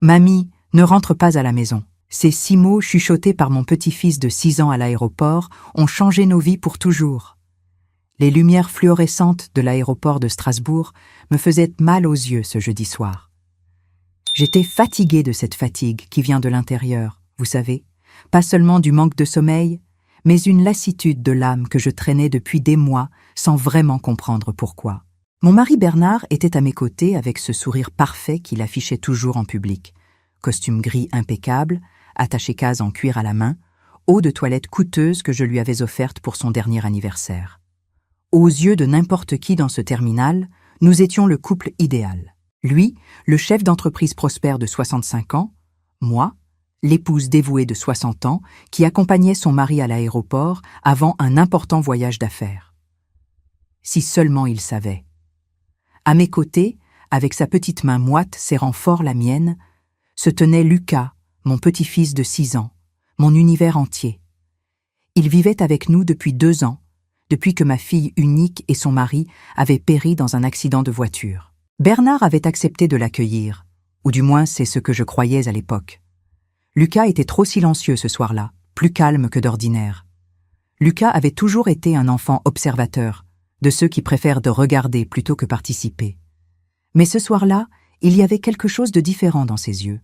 Mamie, ne rentre pas à la maison. Ces 6 mots chuchotés par mon petit-fils de 6 ans à l'aéroport ont changé nos vies pour toujours. Les lumières fluorescentes de l'aéroport de Strasbourg me faisaient mal aux yeux ce jeudi soir. J'étais fatiguée de cette fatigue qui vient de l'intérieur, vous savez, pas seulement du manque de sommeil, mais une lassitude de l'âme que je traînais depuis des mois sans vraiment comprendre pourquoi. Mon mari Bernard était à mes côtés avec ce sourire parfait qu'il affichait toujours en public. Costume gris impeccable, attaché-case en cuir à la main, eau de toilette coûteuse que je lui avais offerte pour son dernier anniversaire. Aux yeux de n'importe qui dans ce terminal, nous étions le couple idéal. Lui, le chef d'entreprise prospère de 65 ans, moi, l'épouse dévouée de 60 ans qui accompagnait son mari à l'aéroport avant un important voyage d'affaires. Si seulement il savait. À mes côtés, avec sa petite main moite serrant fort la mienne, se tenait Lucas, mon petit-fils de 6 ans, mon univers entier. Il vivait avec nous depuis 2 ans, depuis que ma fille unique et son mari avaient péri dans un accident de voiture. Bernard avait accepté de l'accueillir, ou du moins c'est ce que je croyais à l'époque. Lucas était trop silencieux ce soir-là, plus calme que d'ordinaire. Lucas avait toujours été un enfant observateur, de ceux qui préfèrent de regarder plutôt que participer. Mais ce soir-là, il y avait quelque chose de différent dans ses yeux,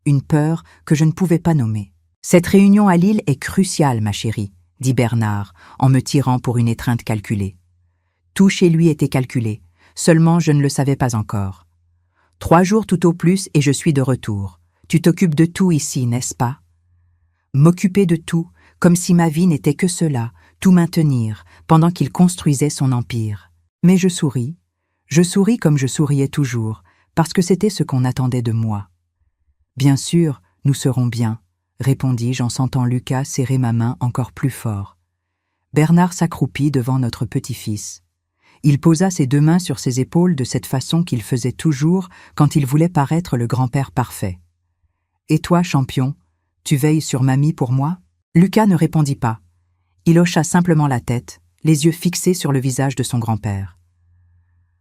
une peur que je ne pouvais pas nommer. « Cette réunion à Lille est cruciale, ma chérie », dit Bernard, en me tirant pour une étreinte calculée. Tout chez lui était calculé, seulement je ne le savais pas encore. 3 jours tout au plus et je suis de retour. Tu t'occupes de tout ici, n'est-ce pas? M'occuper de tout, comme si ma vie n'était que cela, tout maintenir, pendant qu'il construisait son empire. Mais je souris comme je souriais toujours, parce que c'était ce qu'on attendait de moi. Bien sûr, nous serons bien, répondis-je en sentant Lucas serrer ma main encore plus fort. Bernard s'accroupit devant notre petit-fils. Il posa ses 2 mains sur ses épaules de cette façon qu'il faisait toujours quand il voulait paraître le grand-père parfait. « Et toi, champion, tu veilles sur mamie pour moi ?» Lucas ne répondit pas. Il hocha simplement la tête, les yeux fixés sur le visage de son grand-père.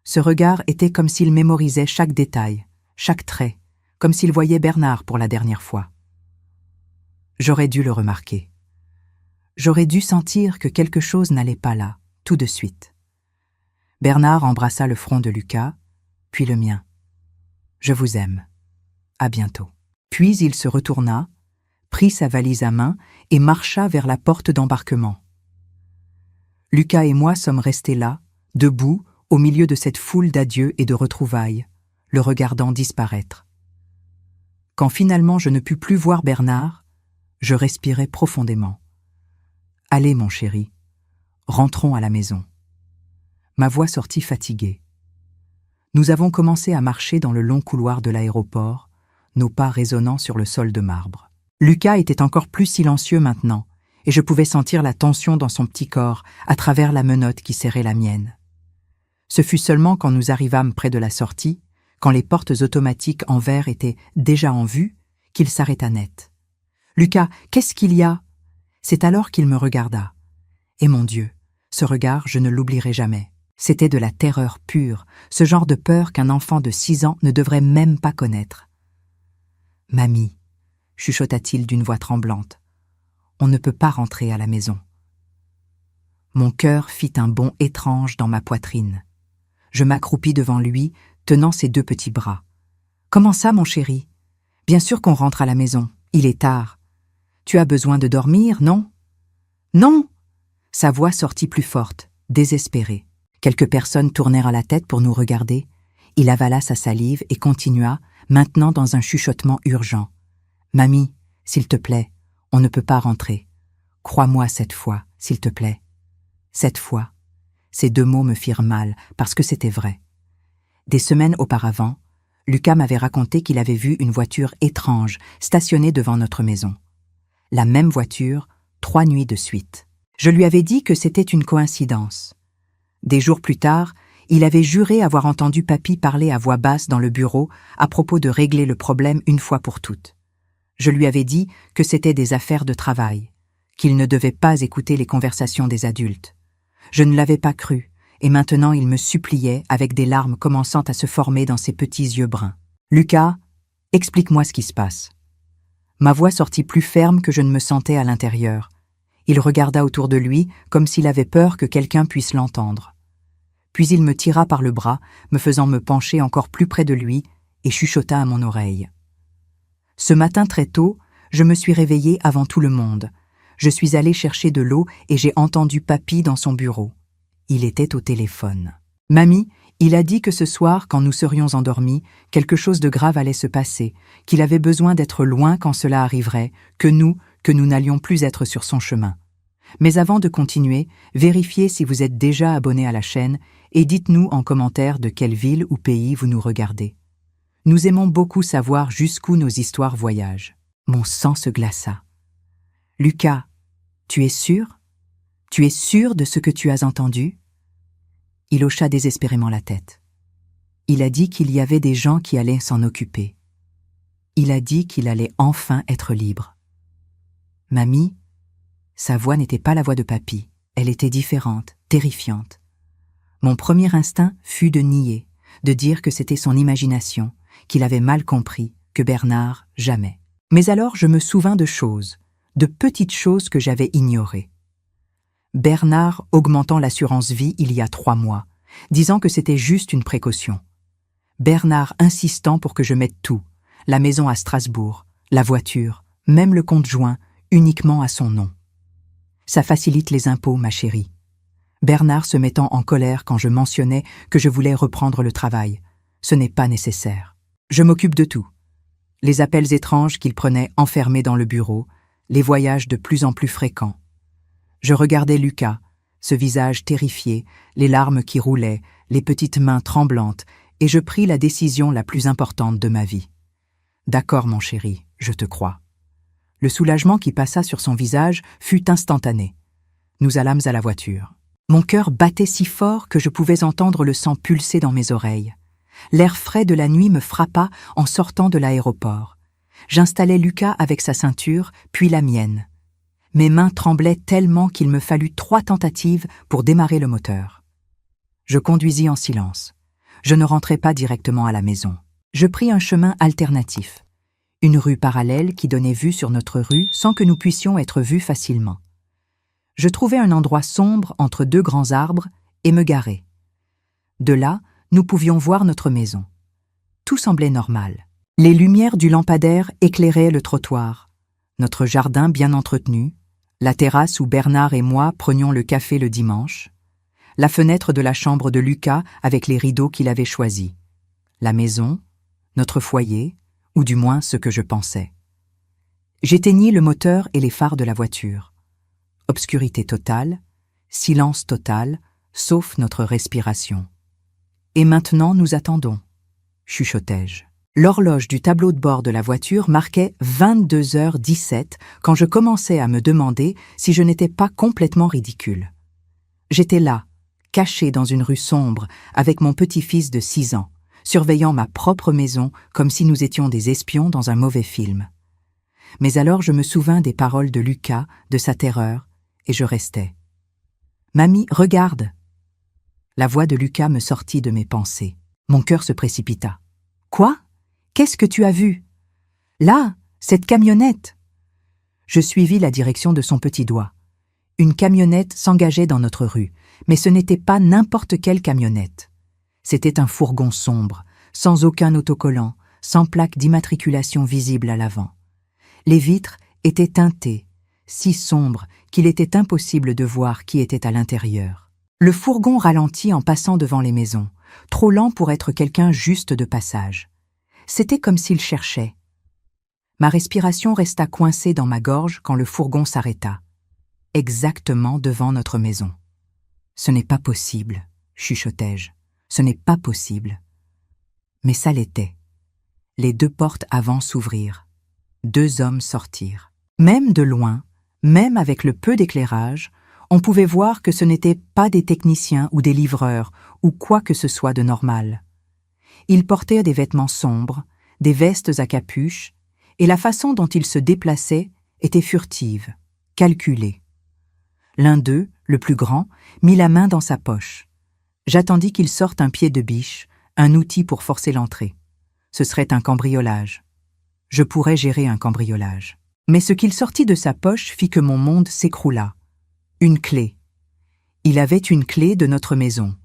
Ce regard était comme s'il mémorisait chaque détail, chaque trait, comme s'il voyait Bernard pour la dernière fois. J'aurais dû le remarquer. J'aurais dû sentir que quelque chose n'allait pas là, tout de suite. Bernard embrassa le front de Lucas, puis le mien. « Je vous aime. À bientôt. » Puis il se retourna, prit sa valise à main et marcha vers la porte d'embarquement. Lucas et moi sommes restés là, debout, au milieu de cette foule d'adieux et de retrouvailles, le regardant disparaître. Quand finalement je ne pus plus voir Bernard, je respirai profondément. « Allez, mon chéri, rentrons à la maison. » Ma voix sortit fatiguée. Nous avons commencé à marcher dans le long couloir de l'aéroport, nos pas résonnant sur le sol de marbre. Lucas était encore plus silencieux maintenant, et je pouvais sentir la tension dans son petit corps à travers la menotte qui serrait la mienne. Ce fut seulement quand nous arrivâmes près de la sortie, quand les portes automatiques en verre étaient déjà en vue, qu'il s'arrêta net. « Lucas, qu'est-ce qu'il y a ?» C'est alors qu'il me regarda. Et mon Dieu, ce regard, je ne l'oublierai jamais. C'était de la terreur pure, ce genre de peur qu'un enfant de 6 ans ne devrait même pas connaître. « Mamie, » chuchota-t-il d'une voix tremblante, « on ne peut pas rentrer à la maison. » Mon cœur fit un bond étrange dans ma poitrine. Je m'accroupis devant lui, tenant ses 2 petits bras. « Comment ça, mon chéri? Bien sûr qu'on rentre à la maison. Il est tard. Tu as besoin de dormir, non? »« Non !» Sa voix sortit plus forte, désespérée. Quelques personnes tournèrent la tête pour nous regarder. Il avala sa salive et continua, maintenant dans un chuchotement urgent. « Mamie, s'il te plaît, on ne peut pas rentrer. Crois-moi cette fois, s'il te plaît. » Cette fois, ces 2 mots me firent mal, parce que c'était vrai. Des semaines auparavant, Lucas m'avait raconté qu'il avait vu une voiture étrange stationnée devant notre maison. La même voiture, 3 nuits de suite. Je lui avais dit que c'était une coïncidence. Des jours plus tard, il avait juré avoir entendu papy parler à voix basse dans le bureau à propos de régler le problème une fois pour toutes. Je lui avais dit que c'était des affaires de travail, qu'il ne devait pas écouter les conversations des adultes. Je ne l'avais pas cru, et maintenant il me suppliait avec des larmes commençant à se former dans ses petits yeux bruns. « Lucas, Explique-moi ce qui se passe. Ma voix sortit plus ferme que je ne me sentais à l'intérieur. Il regarda autour de lui comme s'il avait peur que quelqu'un puisse l'entendre. Puis il me tira par le bras, me faisant me pencher encore plus près de lui, et chuchota à mon oreille. Ce matin très tôt, je me suis réveillée avant tout le monde. Je suis allée chercher de l'eau et j'ai entendu Papy dans son bureau. Il était au téléphone. « Mamie, il a dit que ce soir, quand nous serions endormis, quelque chose de grave allait se passer, qu'il avait besoin d'être loin quand cela arriverait, que nous n'allions plus être sur son chemin. Mais avant de continuer, vérifiez si vous êtes déjà abonné à la chaîne et dites-nous en commentaire de quelle ville ou pays vous nous regardez. Nous aimons beaucoup savoir jusqu'où nos histoires voyagent. » Mon sang se glaça. « Lucas, tu es sûr? Tu es sûr de ce que tu as entendu ?» Il hocha désespérément la tête. Il a dit qu'il y avait des gens qui allaient s'en occuper. Il a dit qu'il allait enfin être libre. Mamie, sa voix n'était pas la voix de Papy. Elle était différente, terrifiante. Mon premier instinct fut de nier, de dire que c'était son imagination, qu'il avait mal compris, que Bernard, jamais. Mais alors je me souvins de choses, de petites choses que j'avais ignorées. Bernard augmentant l'assurance vie il y a 3 mois, disant que c'était juste une précaution. Bernard insistant pour que je mette tout, la maison à Strasbourg, la voiture, même le compte joint, uniquement à son nom. Ça facilite les impôts, ma chérie. Bernard se mettant en colère quand je mentionnais que je voulais reprendre le travail. Ce n'est pas nécessaire. Je m'occupe de tout. Les appels étranges qu'il prenait enfermés dans le bureau, les voyages de plus en plus fréquents. Je regardais Lucas, ce visage terrifié, les larmes qui roulaient, les petites mains tremblantes, et je pris la décision la plus importante de ma vie. « D'accord, mon chéri, je te crois. » Le soulagement qui passa sur son visage fut instantané. Nous allâmes à la voiture. Mon cœur battait si fort que je pouvais entendre le sang pulser dans mes oreilles. L'air frais de la nuit me frappa en sortant de l'aéroport. J'installai Lucas avec sa ceinture, puis la mienne. Mes mains tremblaient tellement qu'il me fallut 3 tentatives pour démarrer le moteur. Je conduisis en silence. Je ne rentrai pas directement à la maison. Je pris un chemin alternatif. Une rue parallèle qui donnait vue sur notre rue sans que nous puissions être vus facilement. Je trouvai un endroit sombre entre 2 grands arbres et me garai. De là, nous pouvions voir notre maison. Tout semblait normal. Les lumières du lampadaire éclairaient le trottoir, notre jardin bien entretenu, la terrasse où Bernard et moi prenions le café le dimanche, la fenêtre de la chambre de Lucas avec les rideaux qu'il avait choisis, la maison, notre foyer, ou du moins ce que je pensais. J'éteignis le moteur et les phares de la voiture. Obscurité totale, silence total, sauf notre respiration. « Et maintenant nous attendons », chuchotai-je. L'horloge du tableau de bord de la voiture marquait 22h17 quand je commençais à me demander si je n'étais pas complètement ridicule. J'étais là, caché dans une rue sombre, avec mon petit-fils de 6 ans, surveillant ma propre maison comme si nous étions des espions dans un mauvais film. Mais alors je me souvins des paroles de Lucas, de sa terreur, et je restais. « Mamie, regarde !» La voix de Lucas me sortit de mes pensées. Mon cœur se précipita. « Quoi ? Qu'est-ce que tu as vu ? Là, cette camionnette !» Je suivis la direction de son petit doigt. Une camionnette s'engageait dans notre rue, mais ce n'était pas n'importe quelle camionnette. C'était un fourgon sombre, sans aucun autocollant, sans plaque d'immatriculation visible à l'avant. Les vitres étaient teintées, si sombres qu'il était impossible de voir qui était à l'intérieur. Le fourgon ralentit en passant devant les maisons, trop lent pour être quelqu'un juste de passage. C'était comme s'il cherchait. Ma respiration resta coincée dans ma gorge quand le fourgon s'arrêta, exactement devant notre maison. « Ce n'est pas possible, » chuchotai-je. « Ce n'est pas possible. » Mais ça l'était. Les 2 portes avant s'ouvrirent. 2 hommes sortirent. Même de loin, même avec le peu d'éclairage, on pouvait voir que ce n'étaient pas des techniciens ou des livreurs ou quoi que ce soit de normal. Ils portaient des vêtements sombres, des vestes à capuche, et la façon dont ils se déplaçaient était furtive, calculée. L'un d'eux, le plus grand, mit la main dans sa poche. J'attendis qu'il sorte un pied de biche, un outil pour forcer l'entrée. Ce serait un cambriolage. Je pourrais gérer un cambriolage. Mais ce qu'il sortit de sa poche fit que mon monde s'écroula. Une clé. Il avait une clé de notre maison.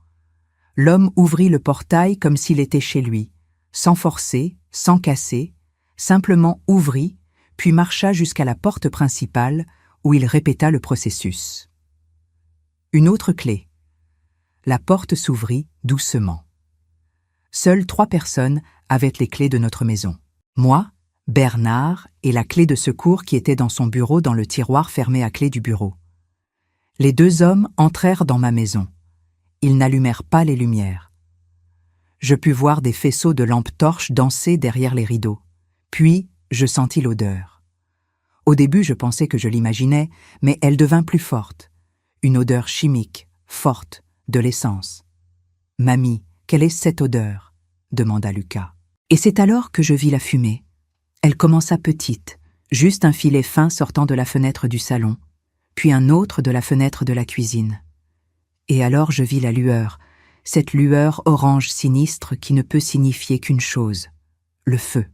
L'homme ouvrit le portail comme s'il était chez lui, sans forcer, sans casser, simplement ouvrit, puis marcha jusqu'à la porte principale, où il répéta le processus. Une autre clé. La porte s'ouvrit doucement. Seules 3 personnes avaient les clés de notre maison. Moi, Bernard et la clé de secours qui était dans son bureau dans le tiroir fermé à clé du bureau. Les 2 hommes entrèrent dans ma maison. Ils n'allumèrent pas les lumières. Je pus voir des faisceaux de lampes torches danser derrière les rideaux. Puis, je sentis l'odeur. Au début, je pensais que je l'imaginais, mais elle devint plus forte. Une odeur chimique, forte, de l'essence. « Mamie, quelle est cette odeur ?» demanda Lucas. Et c'est alors que je vis la fumée. Elle commença petite, juste un filet fin sortant de la fenêtre du salon, puis un autre de la fenêtre de la cuisine. Et alors je vis la lueur, cette lueur orange sinistre qui ne peut signifier qu'une chose, le feu.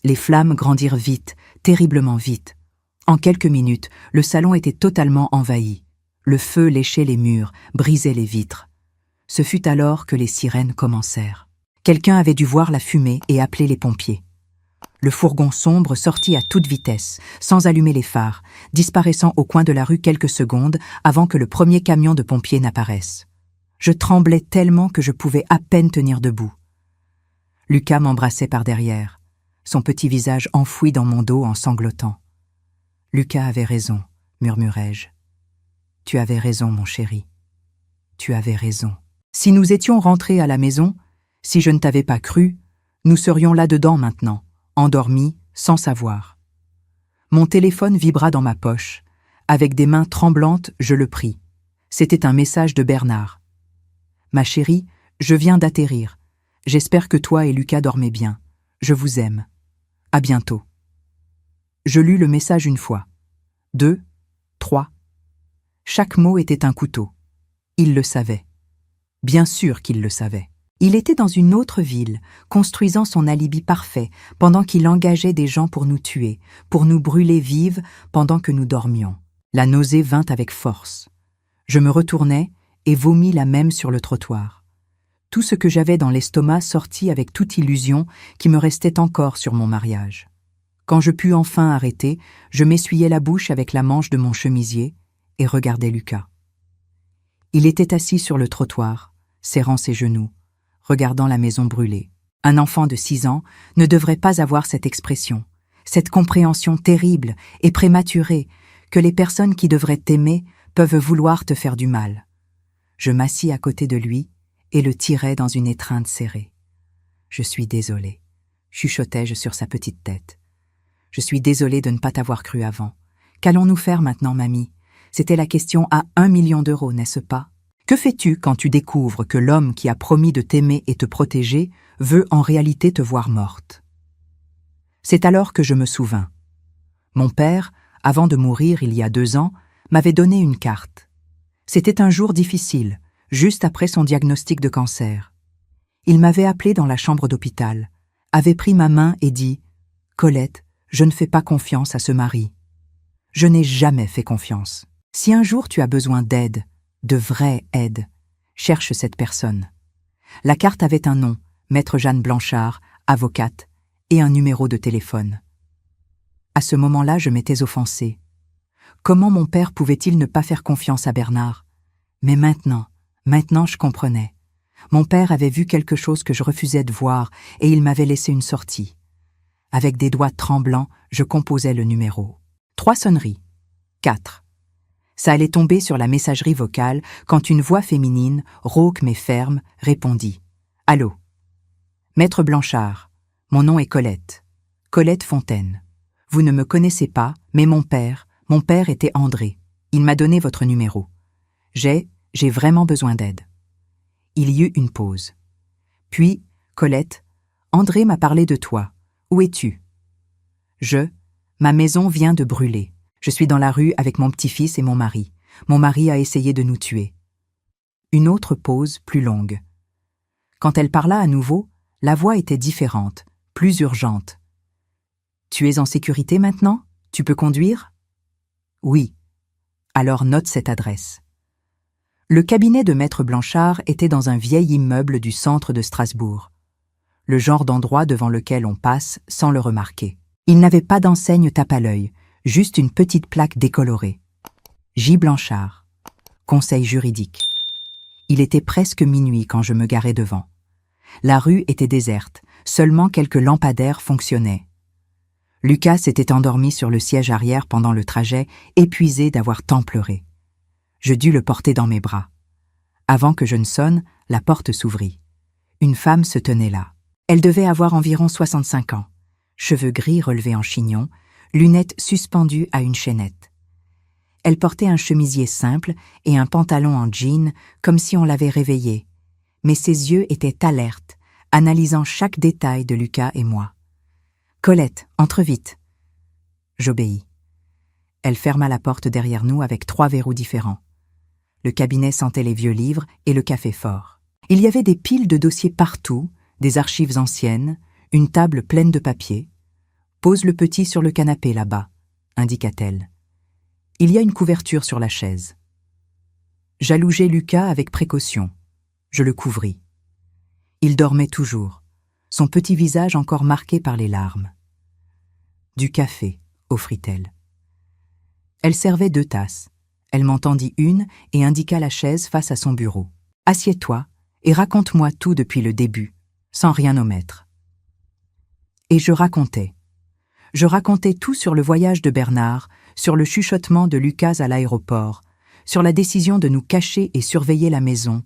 Les flammes grandirent vite, terriblement vite. En quelques minutes, le salon était totalement envahi. Le feu léchait les murs, brisait les vitres. Ce fut alors que les sirènes commencèrent. Quelqu'un avait dû voir la fumée et appeler les pompiers. Le fourgon sombre sortit à toute vitesse, sans allumer les phares, disparaissant au coin de la rue quelques secondes avant que le premier camion de pompiers n'apparaisse. Je tremblais tellement que je pouvais à peine tenir debout. Lucas m'embrassait par derrière, son petit visage enfoui dans mon dos en sanglotant. « Lucas avait raison, murmurai-je. Tu avais raison, mon chéri. Tu avais raison. Si nous étions rentrés à la maison, si je ne t'avais pas cru, nous serions là-dedans maintenant, endormis, sans savoir. » Mon téléphone vibra dans ma poche. Avec des mains tremblantes, je le pris. C'était un message de Bernard. « Ma chérie, je viens d'atterrir. J'espère que toi et Lucas dormez bien. Je vous aime. À bientôt. » Je lus le message 1 fois, 2, 3. Chaque mot était un couteau. Il le savait. Bien sûr qu'il le savait. Il était dans une autre ville, construisant son alibi parfait, pendant qu'il engageait des gens pour nous tuer, pour nous brûler vives pendant que nous dormions. La nausée vint avec force. Je me retournai et vomis la même sur le trottoir. Tout ce que j'avais dans l'estomac sortit avec toute illusion qui me restait encore sur mon mariage. Quand je pus enfin arrêter, je m'essuyai la bouche avec la manche de mon chemisier et regardai Lucas. Il était assis sur le trottoir, serrant ses genoux, regardant la maison brûler. Un enfant de 6 ans ne devrait pas avoir cette expression, cette compréhension terrible et prématurée que les personnes qui devraient t'aimer peuvent vouloir te faire du mal. Je m'assis à côté de lui et le tirai dans une étreinte serrée. « Je suis désolé, » chuchotai-je sur sa petite tête. « Je suis désolé de ne pas t'avoir cru avant. Qu'allons-nous faire maintenant, mamie? C'était la question à 1 million d'euros, n'est-ce pas? Que fais-tu quand tu découvres que l'homme qui a promis de t'aimer et te protéger veut en réalité te voir morte? » C'est alors que je me souvins. Mon père, avant de mourir il y a 2 ans, m'avait donné une carte. C'était un jour difficile, juste après son diagnostic de cancer. Il m'avait appelé dans la chambre d'hôpital, avait pris ma main et dit « Colette, je ne fais pas confiance à ce mari. » Je n'ai jamais fait confiance. Si un jour tu as besoin d'aide, de vraie aide, cherche cette personne. La carte avait un nom, Maître Jeanne Blanchard, avocate, et un numéro de téléphone. À ce moment-là, je m'étais offensée. Comment mon père pouvait-il ne pas faire confiance à Bernard? Mais maintenant je comprenais. Mon père avait vu quelque chose que je refusais de voir et il m'avait laissé une sortie. Avec des doigts tremblants, je composais le numéro. 3 sonneries. 4. Ça allait tomber sur la messagerie vocale quand une voix féminine, rauque mais ferme, répondit. « Allô? Maître Blanchard, mon nom est Colette. Colette Fontaine. Vous ne me connaissez pas, mais mon père était André. Il m'a donné votre numéro. J'ai vraiment besoin d'aide. » Il y eut une pause. Puis, Colette, André m'a parlé de toi. Où es-tu? Ma maison vient de brûler. Je suis dans la rue avec mon petit-fils et mon mari. Mon mari a essayé de nous tuer. Une autre pause plus longue. Quand elle parla à nouveau, la voix était différente, plus urgente. Tu es en sécurité maintenant? Tu peux conduire? Oui. Alors note cette adresse. Le cabinet de Maître Blanchard était dans un vieil immeuble du centre de Strasbourg. Le genre d'endroit devant lequel on passe sans le remarquer. Il n'avait pas d'enseigne tape à l'œil, juste une petite plaque décolorée. J. Blanchard. Conseil juridique. Il était presque minuit quand je me garai devant. La rue était déserte, seulement quelques lampadaires fonctionnaient. Lucas s'était endormi sur le siège arrière pendant le trajet, épuisé d'avoir tant pleuré. Je dus le porter dans mes bras. Avant que je ne sonne, la porte s'ouvrit. Une femme se tenait là. Elle devait avoir environ 65 ans. Cheveux gris relevés en chignon, lunettes suspendues à une chaînette. Elle portait un chemisier simple et un pantalon en jean, comme si on l'avait réveillée. Mais ses yeux étaient alertes, analysant chaque détail de Lucas et moi. « Colette, entre vite !» J'obéis. Elle ferma la porte derrière nous avec 3 verrous différents. Le cabinet sentait les vieux livres et le café fort. Il y avait des piles de dossiers partout, des archives anciennes, une table pleine de papiers. « Pose le petit sur le canapé là-bas », indiqua-t-elle. Il y a une couverture sur la chaise. J'allongeai Lucas avec précaution. Je le couvris. Il dormait toujours, son petit visage encore marqué par les larmes. « Du café », offrit-elle. Elle servait 2 tasses. Elle m'en tendit une et indiqua la chaise face à son bureau. « Assieds-toi et raconte-moi tout depuis le début, sans rien omettre. » Et je racontais. Je racontais tout sur le voyage de Bernard, sur le chuchotement de Lucas à l'aéroport, sur la décision de nous cacher et surveiller la maison,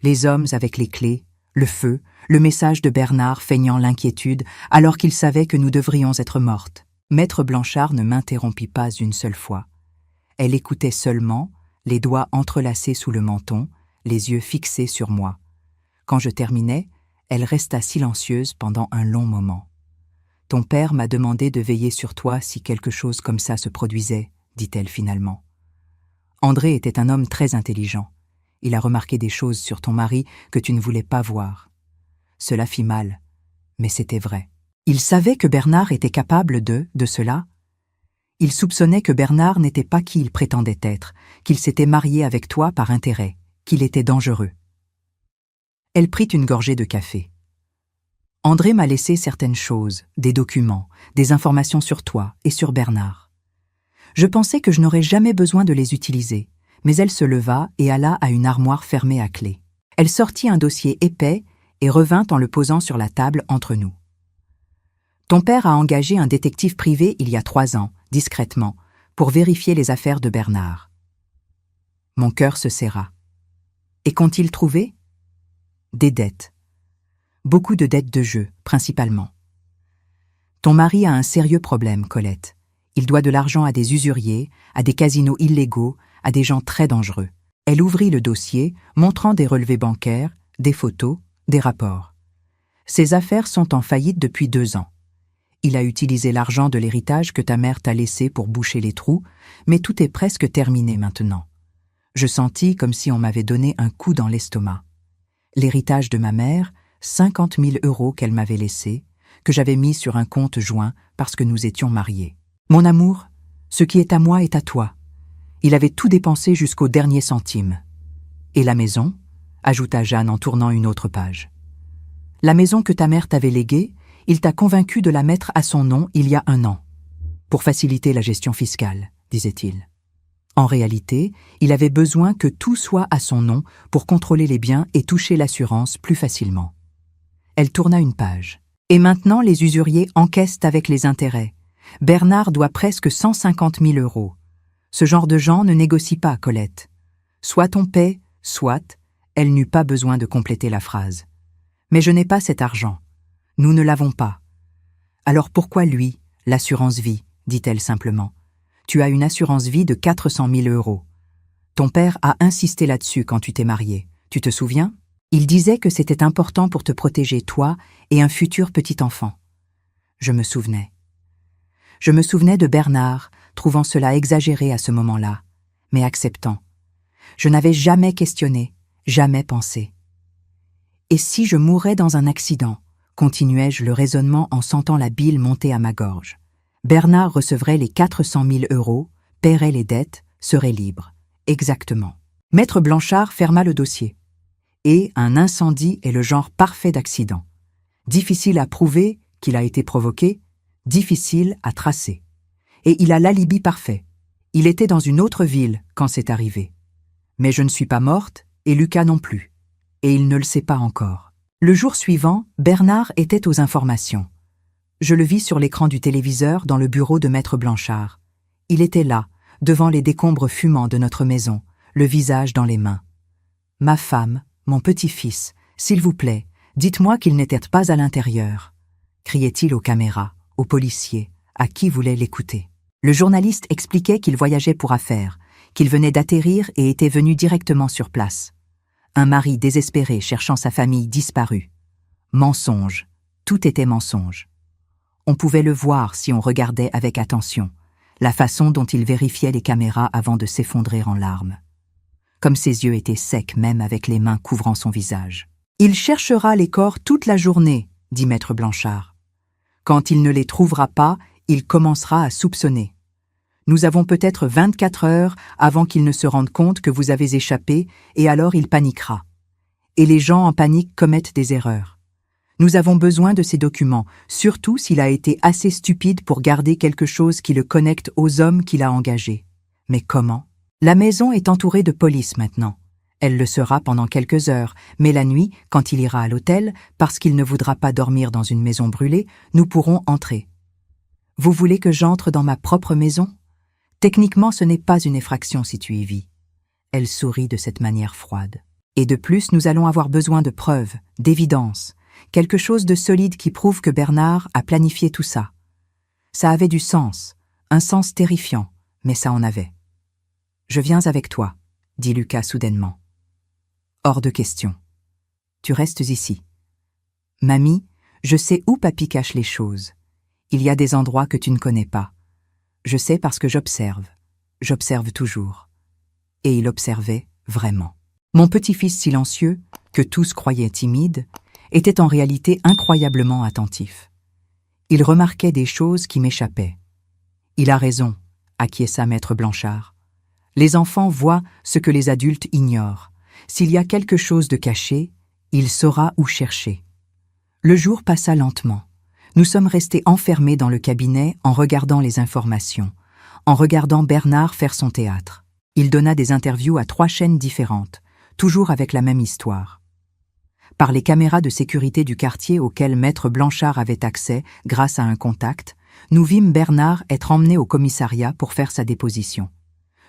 les hommes avec les clés, le feu, le message de Bernard feignant l'inquiétude alors qu'il savait que nous devrions être mortes. Maître Blanchard ne m'interrompit pas une seule fois. Elle écoutait seulement, les doigts entrelacés sous le menton, les yeux fixés sur moi. Quand je terminais, elle resta silencieuse pendant un long moment. « Ton père m'a demandé de veiller sur toi si quelque chose comme ça se produisait, » dit-elle finalement. André était un homme très intelligent. Il a remarqué des choses sur ton mari que tu ne voulais pas voir. Cela fit mal, mais c'était vrai. Il savait que Bernard était capable de cela. Il soupçonnait que Bernard n'était pas qui il prétendait être, qu'il s'était marié avec toi par intérêt, qu'il était dangereux. Elle prit une gorgée de café. André m'a laissé certaines choses, des documents, des informations sur toi et sur Bernard. Je pensais que je n'aurais jamais besoin de les utiliser, mais elle se leva et alla à une armoire fermée à clé. Elle sortit un dossier épais et revint en le posant sur la table entre nous. Ton père a engagé un détective privé il y a 3 ans, discrètement, pour vérifier les affaires de Bernard. Mon cœur se serra. Et qu'ont-ils trouvé? Des dettes. Beaucoup de dettes de jeu, principalement. Ton mari a un sérieux problème, Colette. Il doit de l'argent à des usuriers, à des casinos illégaux, à des gens très dangereux. Elle ouvrit le dossier, montrant des relevés bancaires, des photos, des rapports. Ses affaires sont en faillite depuis 2 ans. Il a utilisé l'argent de l'héritage que ta mère t'a laissé pour boucher les trous, mais tout est presque terminé maintenant. Je sentis comme si on m'avait donné un coup dans l'estomac. L'héritage de ma mère, 50 000 € qu'elle m'avait laissé, que j'avais mis sur un compte joint parce que nous étions mariés. Mon amour, ce qui est à moi est à toi. Il avait tout dépensé jusqu'au dernier centime. Et la maison, ajouta Jeanne en tournant une autre page. La maison que ta mère t'avait léguée, il t'a convaincu de la mettre à son nom il y a 1 an. Pour faciliter la gestion fiscale, disait-il. En réalité, il avait besoin que tout soit à son nom pour contrôler les biens et toucher l'assurance plus facilement. Elle tourna une page. Et maintenant, les usuriers encaissent avec les intérêts. Bernard doit presque 150 000 €. Ce genre de gens ne négocie pas, Colette. Soit on paie, soit, elle n'eut pas besoin de compléter la phrase. Mais je n'ai pas cet argent. Nous ne l'avons pas. Alors pourquoi lui, l'assurance vie, dit-elle simplement. Tu as une assurance vie de 400 000 €. Ton père a insisté là-dessus quand tu t'es mariée. Tu te souviens? Il disait que c'était important pour te protéger, toi et un futur petit enfant. Je me souvenais. Je me souvenais de Bernard, trouvant cela exagéré à ce moment-là, mais acceptant. Je n'avais jamais questionné, jamais pensé. Et si je mourais dans un accident, continuai-je le raisonnement en sentant la bile monter à ma gorge. Bernard recevrait les 400 000 €, paierait les dettes, serait libre. Exactement. Maître Blanchard ferma le dossier. Et un incendie est le genre parfait d'accident. Difficile à prouver qu'il a été provoqué, difficile à tracer. Et il a l'alibi parfait. Il était dans une autre ville quand c'est arrivé. Mais je ne suis pas morte, et Lucas non plus. Et il ne le sait pas encore. Le jour suivant, Bernard était aux informations. Je le vis sur l'écran du téléviseur dans le bureau de Maître Blanchard. Il était là, devant les décombres fumants de notre maison, le visage dans les mains. « Ma femme, mon petit-fils, s'il vous plaît, dites-moi qu'il n'était pas à l'intérieur », criait-il aux caméras, aux policiers, à qui voulait l'écouter. Le journaliste expliquait qu'il voyageait pour affaires, qu'il venait d'atterrir et était venu directement sur place. Un mari désespéré cherchant sa famille disparue. Mensonge, tout était mensonge. On pouvait le voir si on regardait avec attention, la façon dont il vérifiait les caméras avant de s'effondrer en larmes. Comme ses yeux étaient secs même avec les mains couvrant son visage. « Il cherchera les corps toute la journée, » dit Maître Blanchard. « Quand il ne les trouvera pas, il commencera à soupçonner. Nous avons peut-être 24 heures avant qu'il ne se rende compte que vous avez échappé, et alors il paniquera. Et les gens en panique commettent des erreurs. Nous avons besoin de ces documents, surtout s'il a été assez stupide pour garder quelque chose qui le connecte aux hommes qu'il a engagés. Mais comment ? La maison est entourée de police maintenant. Elle le sera pendant quelques heures, mais la nuit, quand il ira à l'hôtel, parce qu'il ne voudra pas dormir dans une maison brûlée, nous pourrons entrer. Vous voulez que j'entre dans ma propre maison ? Techniquement, ce n'est pas une effraction si tu y vis. Elle sourit de cette manière froide. Et de plus, nous allons avoir besoin de preuves, d'évidences, quelque chose de solide qui prouve que Bernard a planifié tout ça. Ça avait du sens, un sens terrifiant, mais ça en avait. « Je viens avec toi », dit Lucas soudainement. « Hors de question. Tu restes ici. Mamie, je sais où papy cache les choses. Il y a des endroits que tu ne connais pas. Je sais parce que j'observe. J'observe toujours. » Et il observait vraiment. Mon petit-fils silencieux, que tous croyaient timide, était en réalité incroyablement attentif. Il remarquait des choses qui m'échappaient. « Il a raison », acquiesça Maître Blanchard. « Les enfants voient ce que les adultes ignorent. S'il y a quelque chose de caché, il saura où chercher. » Le jour passa lentement. Nous sommes restés enfermés dans le cabinet en regardant les informations, en regardant Bernard faire son théâtre. Il donna des interviews à 3 chaînes différentes, toujours avec la même histoire. Par les caméras de sécurité du quartier auxquelles Maître Blanchard avait accès grâce à un contact, nous vîmes Bernard être emmené au commissariat pour faire sa déposition.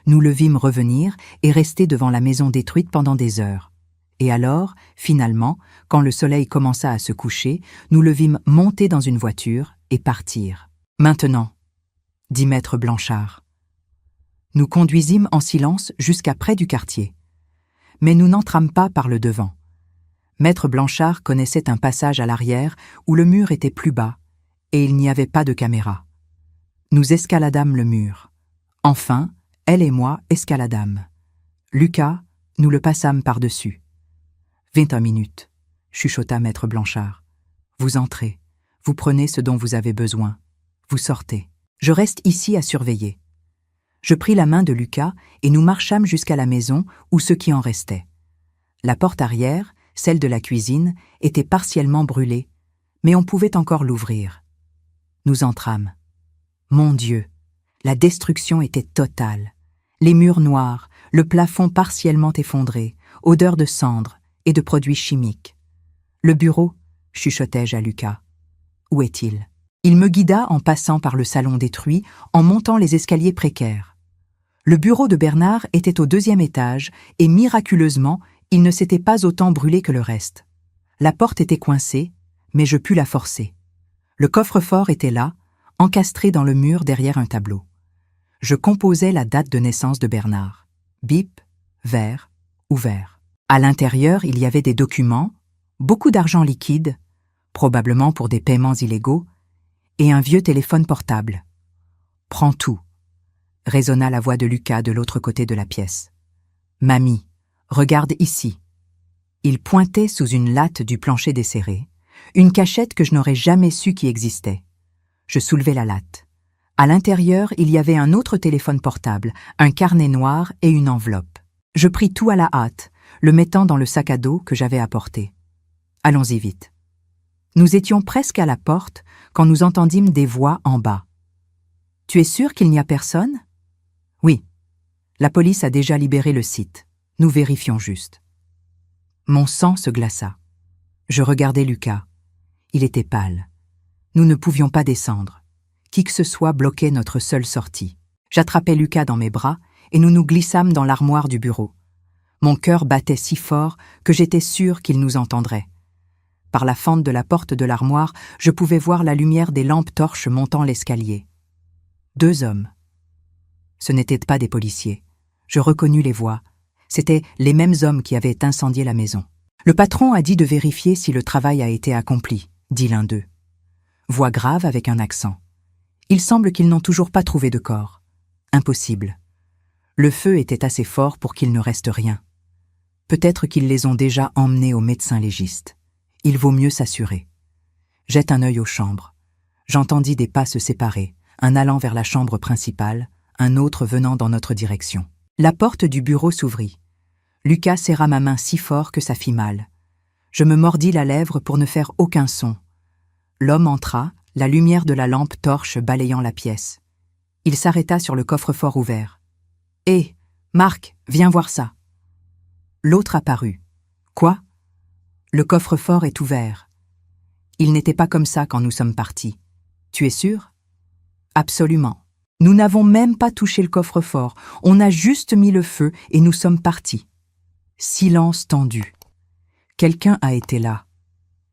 Nous le vîmes revenir et rester devant la maison détruite pendant des heures. Et alors, finalement, quand le soleil commença à se coucher, nous le vîmes monter dans une voiture et partir. « Maintenant », dit Maître Blanchard. Nous conduisîmes en silence jusqu'à près du quartier. Mais nous n'entrâmes pas par le devant. Maître Blanchard connaissait un passage à l'arrière où le mur était plus bas, et il n'y avait pas de caméra. Nous escaladâmes le mur. Enfin, elle et moi escaladâmes. Lucas, nous le passâmes par-dessus. « 21 minutes, chuchota Maître Blanchard. Vous entrez, vous prenez ce dont vous avez besoin, vous sortez. Je reste ici à surveiller. » Je pris la main de Lucas et nous marchâmes jusqu'à la maison ou ce qui en restait. La porte arrière, celle de la cuisine, était partiellement brûlée, mais on pouvait encore l'ouvrir. Nous entrâmes. Mon Dieu, la destruction était totale. Les murs noirs, le plafond partiellement effondré, odeur de cendres et de produits chimiques. « Le bureau » chuchotai-je à Lucas. « Où est-il » Il me guida en passant par le salon détruit, en montant les escaliers précaires. Le bureau de Bernard était au 2e étage et miraculeusement, il ne s'était pas autant brûlé que le reste. La porte était coincée, mais je pus la forcer. Le coffre-fort était là, encastré dans le mur derrière un tableau. Je composais la date de naissance de Bernard. Bip, vert, ouvert. À l'intérieur, il y avait des documents, beaucoup d'argent liquide, probablement pour des paiements illégaux, et un vieux téléphone portable. « Prends tout », résonna la voix de Lucas de l'autre côté de la pièce. « Mamie, regarde ici. » Il pointait sous une latte du plancher desserré, une cachette que je n'aurais jamais su qui existait. Je soulevai la latte. À l'intérieur, il y avait un autre téléphone portable, un carnet noir et une enveloppe. Je pris tout à la hâte, le mettant dans le sac à dos que j'avais apporté. Allons-y vite. Nous étions presque à la porte quand nous entendîmes des voix en bas. « Tu es sûr qu'il n'y a personne ?»« Oui. La police a déjà libéré le site. Nous vérifions juste. » Mon sang se glaça. Je regardai Lucas. Il était pâle. Nous ne pouvions pas descendre. Qui que ce soit bloquait notre seule sortie. J'attrapai Lucas dans mes bras et nous nous glissâmes dans l'armoire du bureau. Mon cœur battait si fort que j'étais sûre qu'il nous entendrait. Par la fente de la porte de l'armoire, je pouvais voir la lumière des lampes torches montant l'escalier. 2 hommes. Ce n'étaient pas des policiers. Je reconnus les voix. C'étaient les mêmes hommes qui avaient incendié la maison. « Le patron a dit de vérifier si le travail a été accompli », dit l'un d'eux. Voix grave avec un accent. « Il semble qu'ils n'ont toujours pas trouvé de corps. Impossible. Le feu était assez fort pour qu'il ne reste rien. Peut-être qu'ils les ont déjà emmenés au médecin légiste. Il vaut mieux s'assurer. » Jette un œil aux chambres. J'entendis des pas se séparer, un allant vers la chambre principale, un autre venant dans notre direction. La porte du bureau s'ouvrit. Lucas serra ma main si fort que ça fit mal. Je me mordis la lèvre pour ne faire aucun son. L'homme entra, la lumière de la lampe torche balayant la pièce. Il s'arrêta sur le coffre-fort ouvert. « Hé, Marc, viens voir ça. » L'autre apparut. « Quoi ? Le coffre-fort est ouvert. » Il n'était pas comme ça quand nous sommes partis. « Tu es sûr ? » « Absolument. Nous n'avons même pas touché le coffre-fort. On a juste mis le feu et nous sommes partis. » Silence tendu. « Quelqu'un a été là, »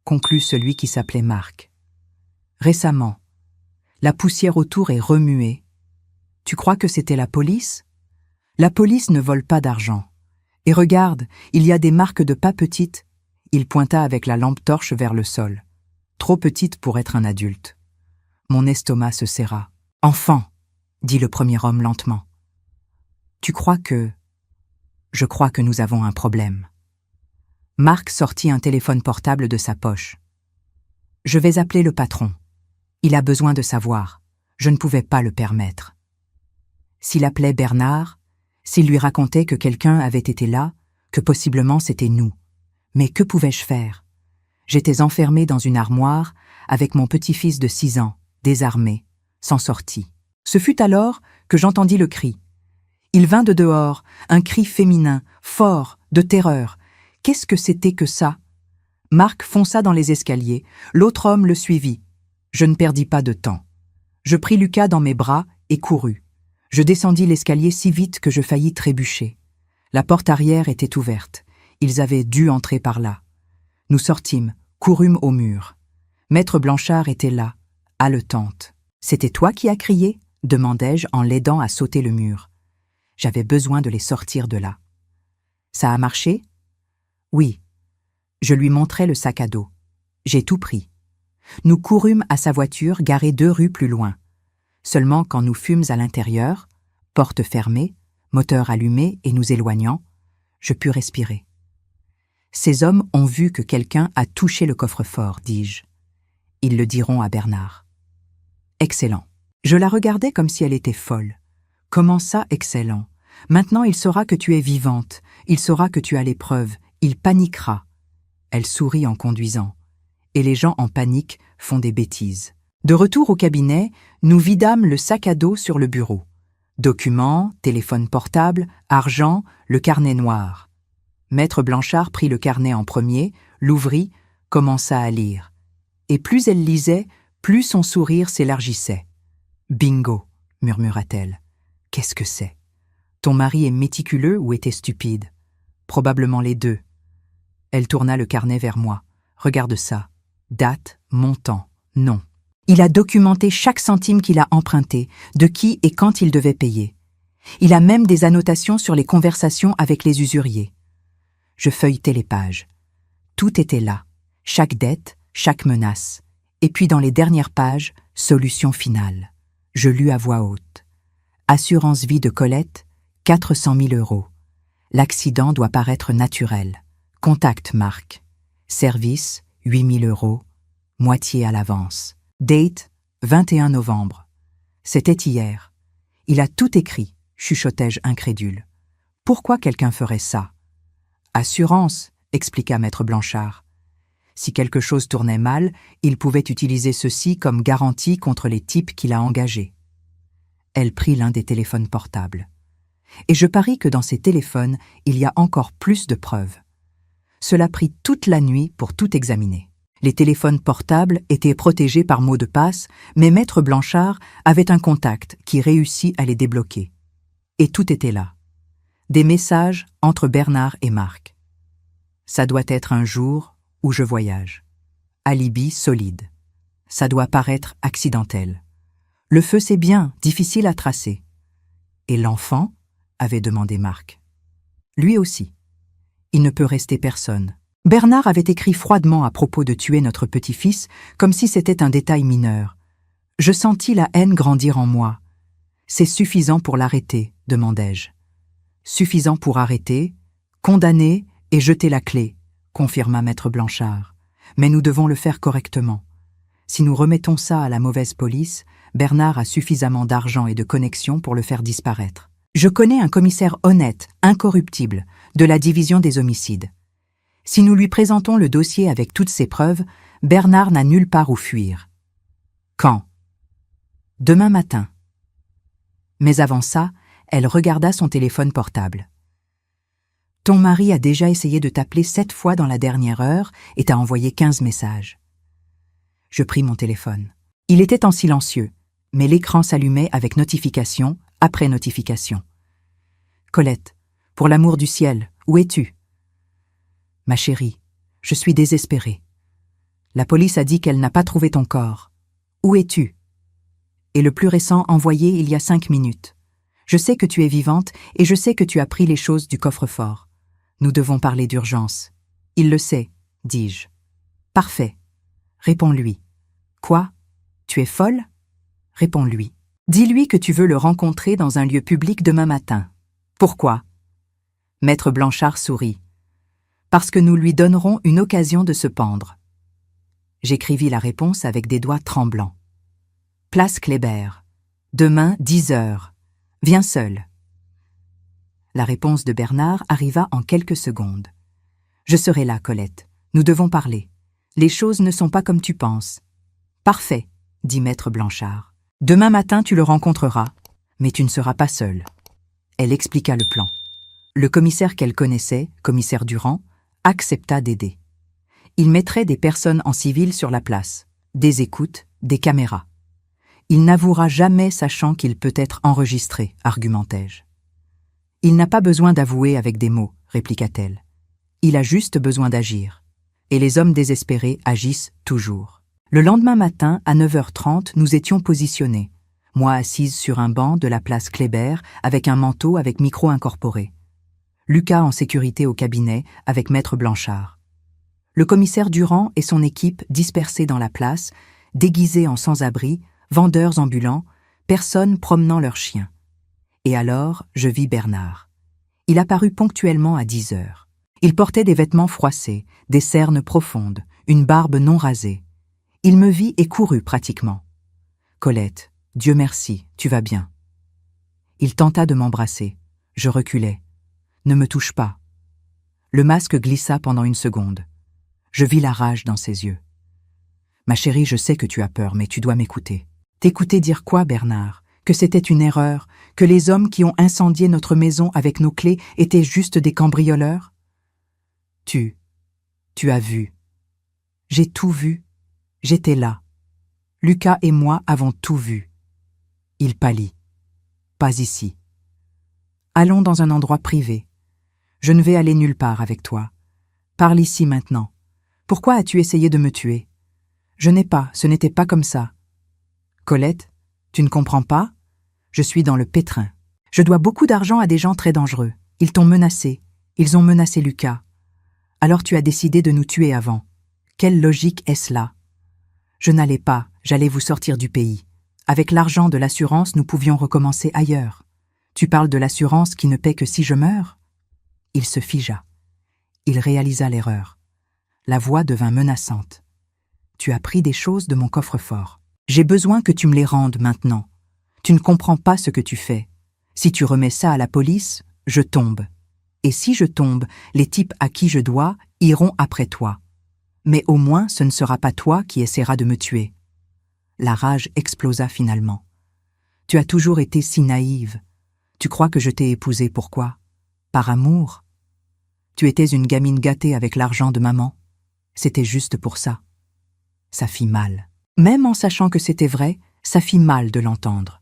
conclut celui qui s'appelait Marc. « Récemment. La poussière autour est remuée. Tu crois que c'était la police ? La police ne vole pas d'argent. Et regarde, il y a des marques de pas petites. » Il pointa avec la lampe torche vers le sol. Trop petite pour être un adulte. Mon estomac se serra. « Enfant !» dit le premier homme lentement. « Tu crois que... » « Je crois que nous avons un problème. » Marc sortit un téléphone portable de sa poche. « Je vais appeler le patron. Il a besoin de savoir. Je ne pouvais pas le permettre. » S'il appelait Bernard, s'il lui racontait que quelqu'un avait été là, que possiblement c'était nous. Mais que pouvais-je faire? J'étais enfermée dans une armoire avec mon petit-fils de 6 ans, désarmé, sans sortie. Ce fut alors que j'entendis le cri. Il vint de dehors, un cri féminin, fort, de terreur. Qu'est-ce que c'était que ça? Marc fonça dans les escaliers, l'autre homme le suivit. Je ne perdis pas de temps. Je pris Lucas dans mes bras et courus. Je descendis l'escalier si vite que je faillis trébucher. La porte arrière était ouverte. Ils avaient dû entrer par là. Nous sortîmes, courûmes au mur. Maître Blanchard était là, haletante. « C'était toi qui as crié ?» demandai-je en l'aidant à sauter le mur. J'avais besoin de les sortir de là. « Ça a marché ?» « Oui. » Je lui montrai le sac à dos. J'ai tout pris. Nous courûmes à sa voiture garée 2 rues plus loin. Seulement quand nous fûmes à l'intérieur, porte fermée, moteur allumé et nous éloignant, je pus respirer. « Ces hommes ont vu que quelqu'un a touché le coffre-fort, dis-je. Ils le diront à Bernard. » « Excellent. » Je la regardais comme si elle était folle. « Comment ça, excellent? Maintenant il saura que tu es vivante, il saura que tu as les preuves, il paniquera. » Elle sourit en conduisant. Et les gens en panique font des bêtises. De retour au cabinet, nous vidâmes le sac à dos sur le bureau. Documents, téléphone portable, argent, le carnet noir. Maître Blanchard prit le carnet en premier, l'ouvrit, commença à lire. Et plus elle lisait, plus son sourire s'élargissait. « Bingo !» murmura-t-elle. « Qu'est-ce que c'est? Ton mari est méticuleux ou était stupide? Probablement les deux. » Elle tourna le carnet vers moi. « Regarde ça. Date, montant, nom. Il a documenté chaque centime qu'il a emprunté, de qui et quand il devait payer. Il a même des annotations sur les conversations avec les usuriers. » Je feuilletai les pages. Tout était là. Chaque dette, chaque menace. Et puis dans les dernières pages, solution finale. Je lus à voix haute. Assurance vie de Colette, 400 000 €. L'accident doit paraître naturel. Contact Marc. Service, 8 000 €. Moitié à l'avance. Date, 21 novembre. C'était hier. Il a tout écrit, chuchotai-je incrédule. Pourquoi quelqu'un ferait ça? Assurance, expliqua maître Blanchard. Si quelque chose tournait mal, il pouvait utiliser ceci comme garantie contre les types qu'il a engagés. Elle prit l'un des téléphones portables. Et je parie que dans ces téléphones, il y a encore plus de preuves. Cela prit toute la nuit pour tout examiner. Les téléphones portables étaient protégés par mots de passe, mais maître Blanchard avait un contact qui réussit à les débloquer. Et tout était là. Des messages entre Bernard et Marc. Ça doit être un jour où je voyage. Alibi solide. Ça doit paraître accidentel. Le feu c'est bien, difficile à tracer. Et l'enfant? Avait demandé Marc. Lui aussi. Il ne peut rester personne. Bernard avait écrit froidement à propos de tuer notre petit-fils, comme si c'était un détail mineur. Je sentis la haine grandir en moi. C'est suffisant pour l'arrêter, demandai-je. Suffisant pour arrêter, condamner et jeter la clé, confirma maître Blanchard. Mais nous devons le faire correctement. Si nous remettons ça à la mauvaise police, Bernard a suffisamment d'argent et de connexions pour le faire disparaître. Je connais un commissaire honnête, incorruptible, de la division des homicides. Si nous lui présentons le dossier avec toutes ses preuves, Bernard n'a nulle part où fuir. Quand? Demain matin. Mais avant ça, elle regarda son téléphone portable. Ton mari a déjà essayé de t'appeler 7 fois dans la dernière heure et t'a envoyé 15 messages. Je pris mon téléphone. Il était en silencieux, mais l'écran s'allumait avec notification après notification. Colette, pour l'amour du ciel, où es-tu? Ma chérie, je suis désespérée. La police a dit qu'elle n'a pas trouvé ton corps. Où es-tu? Et le plus récent envoyé il y a 5 minutes. Je sais que tu es vivante et je sais que tu as pris les choses du coffre-fort. Nous devons parler d'urgence. Il le sait, dis-je. Parfait. Réponds-lui. Quoi? Tu es folle? Réponds-lui. Dis-lui que tu veux le rencontrer dans un lieu public demain matin. Pourquoi? Maître Blanchard sourit. Parce que nous lui donnerons une occasion de se pendre. J'écrivis la réponse avec des doigts tremblants. Place Kléber. Demain, 10 heures. Viens seul. La réponse de Bernard arriva en quelques secondes. Je serai là, Colette. Nous devons parler. Les choses ne sont pas comme tu penses. Parfait, dit maître Blanchard. Demain matin, tu le rencontreras, mais tu ne seras pas seul. Elle expliqua le plan. Le commissaire qu'elle connaissait, commissaire Durand, accepta d'aider. Il mettrait des personnes en civil sur la place, des écoutes, des caméras. Il n'avouera jamais sachant qu'il peut être enregistré, argumentai-je. Il n'a pas besoin d'avouer avec des mots, répliqua-t-elle. Il a juste besoin d'agir. Et les hommes désespérés agissent toujours. Le lendemain matin, à 9h30, nous étions positionnés. Moi assise sur un banc de la place Kléber, avec un manteau avec micro incorporé. Lucas en sécurité au cabinet, avec maître Blanchard. Le commissaire Durand et son équipe dispersés dans la place, déguisés en sans-abri, vendeurs ambulants, personnes promenant leurs chiens. Et alors, je vis Bernard. Il apparut ponctuellement à 10 heures. Il portait des vêtements froissés, des cernes profondes, une barbe non rasée. Il me vit et courut pratiquement. « Colette, Dieu merci, tu vas bien. » Il tenta de m'embrasser. Je reculai. « Ne me touche pas. » Le masque glissa pendant une seconde. Je vis la rage dans ses yeux. « Ma chérie, je sais que tu as peur, mais tu dois m'écouter. » T'écouter dire quoi, Bernard? Que c'était une erreur? Que les hommes qui ont incendié notre maison avec nos clés étaient juste des cambrioleurs? Tu as vu. J'ai tout vu. J'étais là. Lucas et moi avons tout vu. Il pâlit. Pas ici. Allons dans un endroit privé. Je ne vais aller nulle part avec toi. Parle ici maintenant. Pourquoi as-tu essayé de me tuer? Ce n'était pas comme ça. Colette, tu ne comprends pas? Je suis dans le pétrin. Je dois beaucoup d'argent à des gens très dangereux. Ils t'ont menacé. Ils ont menacé Lucas. Alors tu as décidé de nous tuer avant. Quelle logique est-ce là? Je n'allais pas, j'allais vous sortir du pays. Avec l'argent de l'assurance, nous pouvions recommencer ailleurs. Tu parles de l'assurance qui ne paie que si je meurs? Il se figea. Il réalisa l'erreur. La voix devint menaçante. Tu as pris des choses de mon coffre-fort. J'ai besoin que tu me les rendes maintenant. Tu ne comprends pas ce que tu fais. Si tu remets ça à la police, je tombe. Et si je tombe, les types à qui je dois iront après toi. Mais au moins, ce ne sera pas toi qui essaieras de me tuer. » La rage explosa finalement. « Tu as toujours été si naïve. Tu crois que je t'ai épousée pourquoi? Par amour? Tu étais une gamine gâtée avec l'argent de maman. C'était juste pour ça. » Ça fit mal. Même en sachant que c'était vrai, ça fit mal de l'entendre.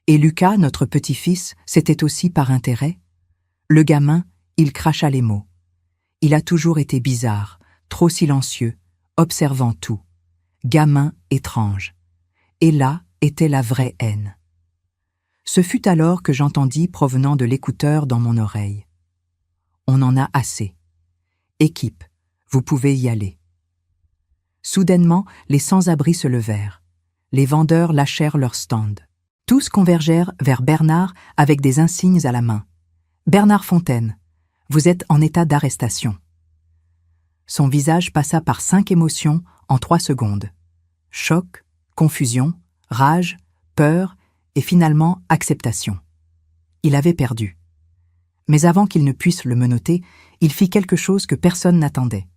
Et Lucas, notre petit-fils, c'était aussi par intérêt. Le gamin, il cracha les mots. Il a toujours été bizarre, trop silencieux, observant tout. Gamin étrange. Et là était la vraie haine. Ce fut alors que j'entendis provenant de l'écouteur dans mon oreille. « On en a assez. Équipe, vous pouvez y aller. » Soudainement, les sans-abri se levèrent. Les vendeurs lâchèrent leurs stands. Tous convergèrent vers Bernard avec des insignes à la main. « Bernard Fontaine, vous êtes en état d'arrestation. » Son visage passa par 5 émotions en 3 secondes. Choc, confusion, rage, peur et finalement acceptation. Il avait perdu. Mais avant qu'il ne puisse le menotter, il fit quelque chose que personne n'attendait.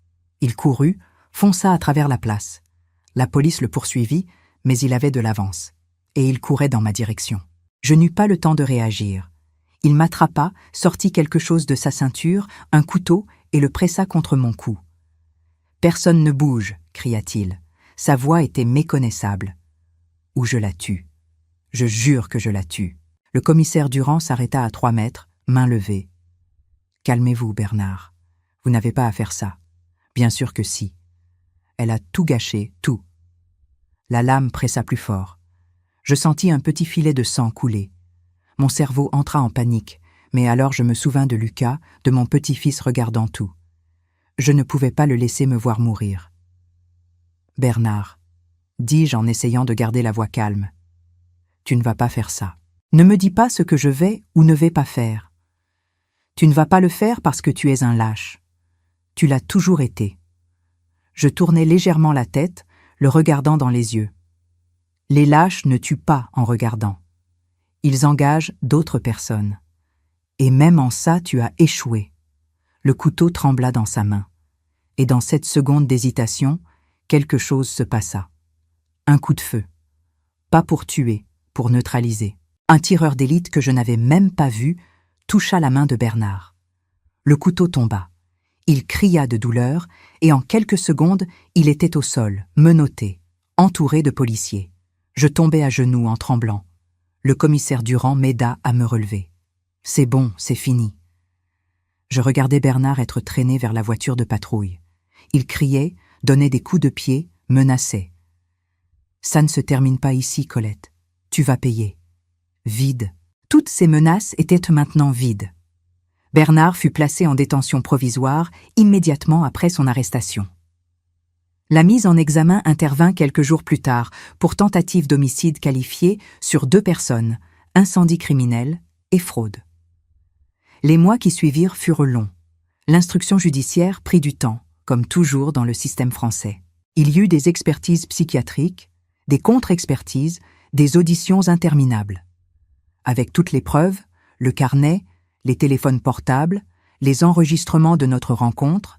Il courut, fonça à travers la place. La police le poursuivit, mais il avait de l'avance. Et il courait dans ma direction. Je n'eus pas le temps de réagir. Il m'attrapa, sortit quelque chose de sa ceinture, un couteau, et le pressa contre mon cou. « Personne ne bouge !» cria-t-il. Sa voix était méconnaissable. « Ou je la tue. Je jure que je la tue. » Le commissaire Durand s'arrêta à 3 mètres, main levée. « Calmez-vous, Bernard. Vous n'avez pas à faire ça. Bien sûr que si. Elle a tout gâché, tout. » La lame pressa plus fort. Je sentis un petit filet de sang couler. Mon cerveau entra en panique, mais alors je me souvins de Lucas, de mon petit-fils regardant tout. Je ne pouvais pas le laisser me voir mourir. « Bernard, » dis-je en essayant de garder la voix calme, « tu ne vas pas faire ça. Ne me dis pas ce que je vais ou ne vais pas faire. Tu ne vas pas le faire parce que tu es un lâche. Tu l'as toujours été. » Je tournai légèrement la tête, le regardant dans les yeux. Les lâches ne tuent pas en regardant. Ils engagent d'autres personnes. Et même en ça, tu as échoué. Le couteau trembla dans sa main. Et dans cette seconde d'hésitation, quelque chose se passa. Un coup de feu. Pas pour tuer, pour neutraliser. Un tireur d'élite que je n'avais même pas vu toucha la main de Bernard. Le couteau tomba. Il cria de douleur et en quelques secondes, il était au sol, menotté, entouré de policiers. Je tombai à genoux en tremblant. Le commissaire Durand m'aida à me relever. « C'est bon, c'est fini. » Je regardais Bernard être traîné vers la voiture de patrouille. Il criait, donnait des coups de pied, menaçait. « Ça ne se termine pas ici, Colette. Tu vas payer. » Vide. Toutes ces menaces étaient maintenant vides. Bernard fut placé en détention provisoire immédiatement après son arrestation. La mise en examen intervint quelques jours plus tard pour tentative d'homicide qualifié sur 2 personnes, incendie criminel et fraude. Les mois qui suivirent furent longs. L'instruction judiciaire prit du temps, comme toujours dans le système français. Il y eut des expertises psychiatriques, des contre-expertises, des auditions interminables. Avec toutes les preuves, le carnet, les téléphones portables, les enregistrements de notre rencontre,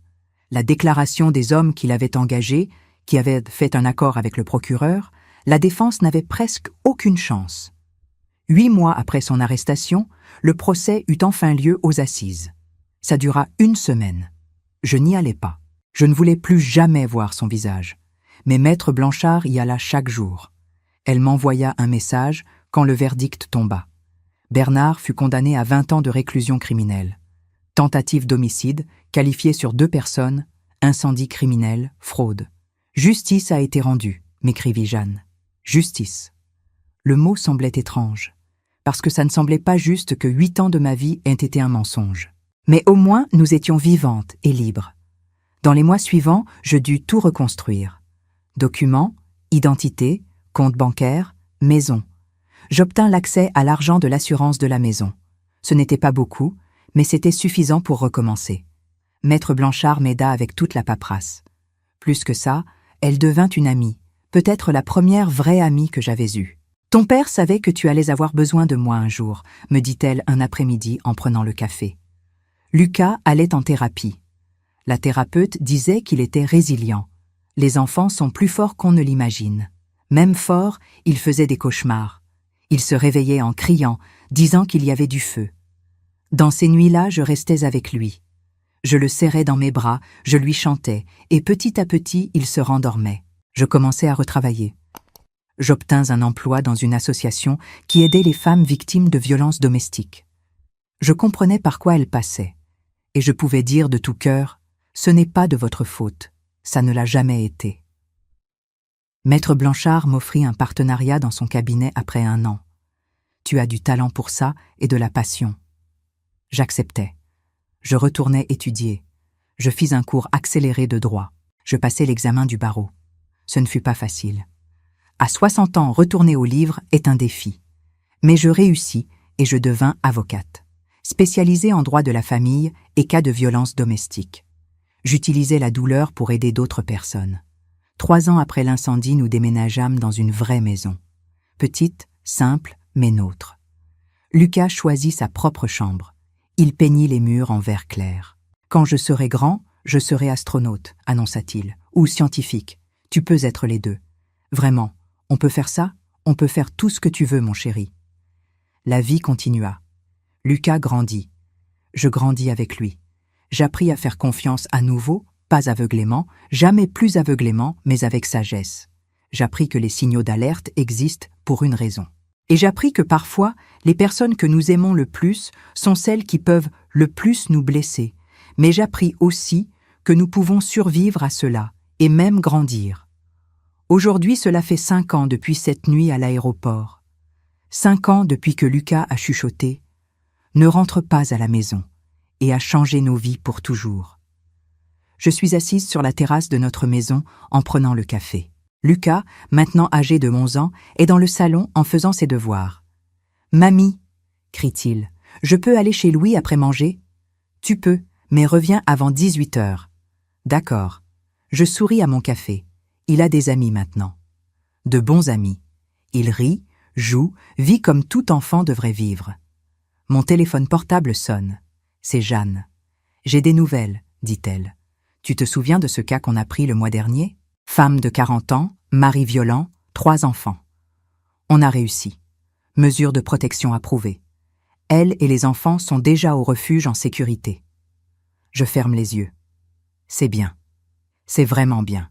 la déclaration des hommes qui l'avaient engagé, qui avaient fait un accord avec le procureur, la défense n'avait presque aucune chance. 8 mois après son arrestation, le procès eut enfin lieu aux assises. Ça dura 1 semaine. Je n'y allais pas. Je ne voulais plus jamais voir son visage. Mais Maître Blanchard y alla chaque jour. Elle m'envoya un message quand le verdict tomba. Bernard fut condamné à 20 ans de réclusion criminelle. Tentative d'homicide, qualifiée sur 2 personnes, incendie criminel, fraude. « Justice a été rendue », m'écrivit Jeanne. « Justice ». Le mot semblait étrange, parce que ça ne semblait pas juste que 8 ans de ma vie aient été un mensonge. Mais au moins, nous étions vivantes et libres. Dans les mois suivants, je dus tout reconstruire. Documents, identité, compte bancaire, maison. J'obtins l'accès à l'argent de l'assurance de la maison. Ce n'était pas beaucoup, mais c'était suffisant pour recommencer. Maître Blanchard m'aida avec toute la paperasse. Plus que ça, elle devint une amie, peut-être la première vraie amie que j'avais eue. Ton père savait que tu allais avoir besoin de moi un jour, me dit-elle un après-midi en prenant le café. Lucas allait en thérapie. La thérapeute disait qu'il était résilient. Les enfants sont plus forts qu'on ne l'imagine. Même fort, il faisait des cauchemars. Il se réveillait en criant, disant qu'il y avait du feu. Dans ces nuits-là, je restais avec lui. Je le serrais dans mes bras, je lui chantais, et petit à petit, il se rendormait. Je commençais à retravailler. J'obtins un emploi dans une association qui aidait les femmes victimes de violences domestiques. Je comprenais par quoi elles passaient, et je pouvais dire de tout cœur, « Ce n'est pas de votre faute, ça ne l'a jamais été. » Maître Blanchard m'offrit un partenariat dans son cabinet après 1 an. « Tu as du talent pour ça et de la passion. » J'acceptais. Je retournais étudier. Je fis un cours accéléré de droit. Je passai l'examen du barreau. Ce ne fut pas facile. À 60 ans, retourner au livre est un défi. Mais je réussis et je devins avocate, spécialisée en droit de la famille et cas de violence domestique. J'utilisais la douleur pour aider d'autres personnes. 3 ans après l'incendie, nous déménageâmes dans une vraie maison. Petite, simple, mais nôtre. Lucas choisit sa propre chambre. Il peignit les murs en vert clair. « Quand je serai grand, je serai astronaute », annonça-t-il, « ou scientifique. Tu peux être les deux. Vraiment, on peut faire ça, on peut faire tout ce que tu veux, mon chéri. » La vie continua. Lucas grandit. Je grandis avec lui. J'appris à faire confiance à nouveau, pas aveuglément, jamais plus aveuglément, mais avec sagesse. J'appris que les signaux d'alerte existent pour une raison. Et j'appris que parfois, les personnes que nous aimons le plus sont celles qui peuvent le plus nous blesser. Mais j'appris aussi que nous pouvons survivre à cela et même grandir. Aujourd'hui, cela fait 5 ans depuis cette nuit à l'aéroport. 5 ans depuis que Lucas a chuchoté « Ne rentre pas à la maison » et a changé nos vies pour toujours. Je suis assise sur la terrasse de notre maison en prenant le café. Lucas, maintenant âgé de 11 ans, est dans le salon en faisant ses devoirs. « Mamie !» crie-t-il. « Je peux aller chez Louis après manger ?»« Tu peux, mais reviens avant 18 heures. »« D'accord. » Je souris à mon café. Il a des amis maintenant. De bons amis. Il rit, joue, vit comme tout enfant devrait vivre. Mon téléphone portable sonne. C'est Jeanne. « J'ai des nouvelles, » dit-elle. « Tu te souviens de ce cas qu'on a pris le mois dernier ? Femme de 40 ans, mari violent, 3 enfants. On a réussi. Mesures de protection approuvées. Elle et les enfants sont déjà au refuge en sécurité. » Je ferme les yeux. C'est bien. C'est vraiment bien.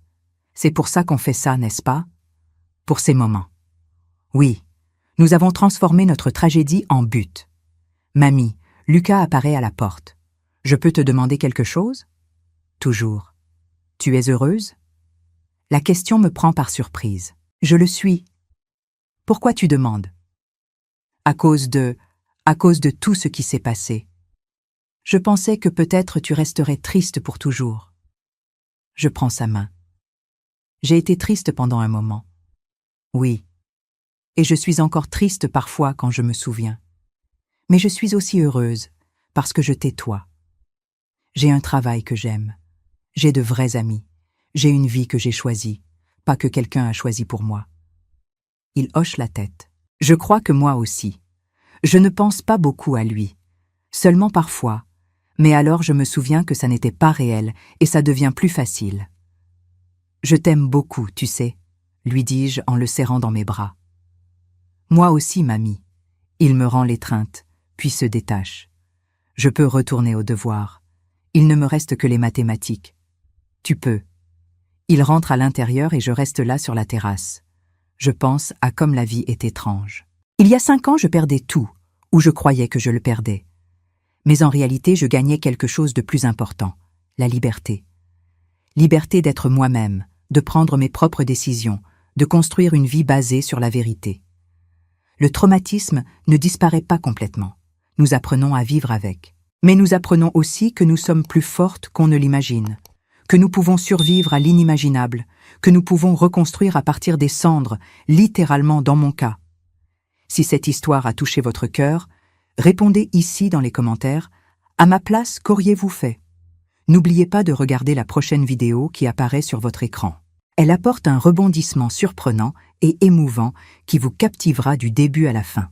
C'est pour ça qu'on fait ça, n'est-ce pas ? Pour ces moments. Oui, nous avons transformé notre tragédie en but. Mamie, Lucas apparaît à la porte. Je peux te demander quelque chose ? Toujours. Tu es heureuse ? La question me prend par surprise. Je le suis. Pourquoi tu demandes ? À cause de tout ce qui s'est passé. Je pensais que peut-être tu resterais triste pour toujours. Je prends sa main. J'ai été triste pendant un moment. Oui. Et je suis encore triste parfois quand je me souviens. Mais je suis aussi heureuse, parce que je t'ai toi. J'ai un travail que j'aime. J'ai de vrais amis. J'ai une vie que j'ai choisie, pas que quelqu'un a choisi pour moi. Il hoche la tête. Je crois que moi aussi. Je ne pense pas beaucoup à lui. Seulement parfois. Mais alors je me souviens que ça n'était pas réel et ça devient plus facile. Je t'aime beaucoup, tu sais, lui dis-je en le serrant dans mes bras. Moi aussi, mamie. Il me rend l'étreinte, puis se détache. Je peux retourner au devoir. Il ne me reste que les mathématiques. Tu peux. Il rentre à l'intérieur et je reste là sur la terrasse. Je pense à comme la vie est étrange. Il y a 5 ans, je perdais tout, ou je croyais que je le perdais. Mais en réalité, je gagnais quelque chose de plus important, la liberté. Liberté d'être moi-même, de prendre mes propres décisions, de construire une vie basée sur la vérité. Le traumatisme ne disparaît pas complètement. Nous apprenons à vivre avec. Mais nous apprenons aussi que nous sommes plus fortes qu'on ne l'imagine, que nous pouvons survivre à l'inimaginable, que nous pouvons reconstruire à partir des cendres, littéralement dans mon cas. Si cette histoire a touché votre cœur, répondez ici dans les commentaires « À ma place, qu'auriez-vous fait ?» N'oubliez pas de regarder la prochaine vidéo qui apparaît sur votre écran. Elle apporte un rebondissement surprenant et émouvant qui vous captivera du début à la fin.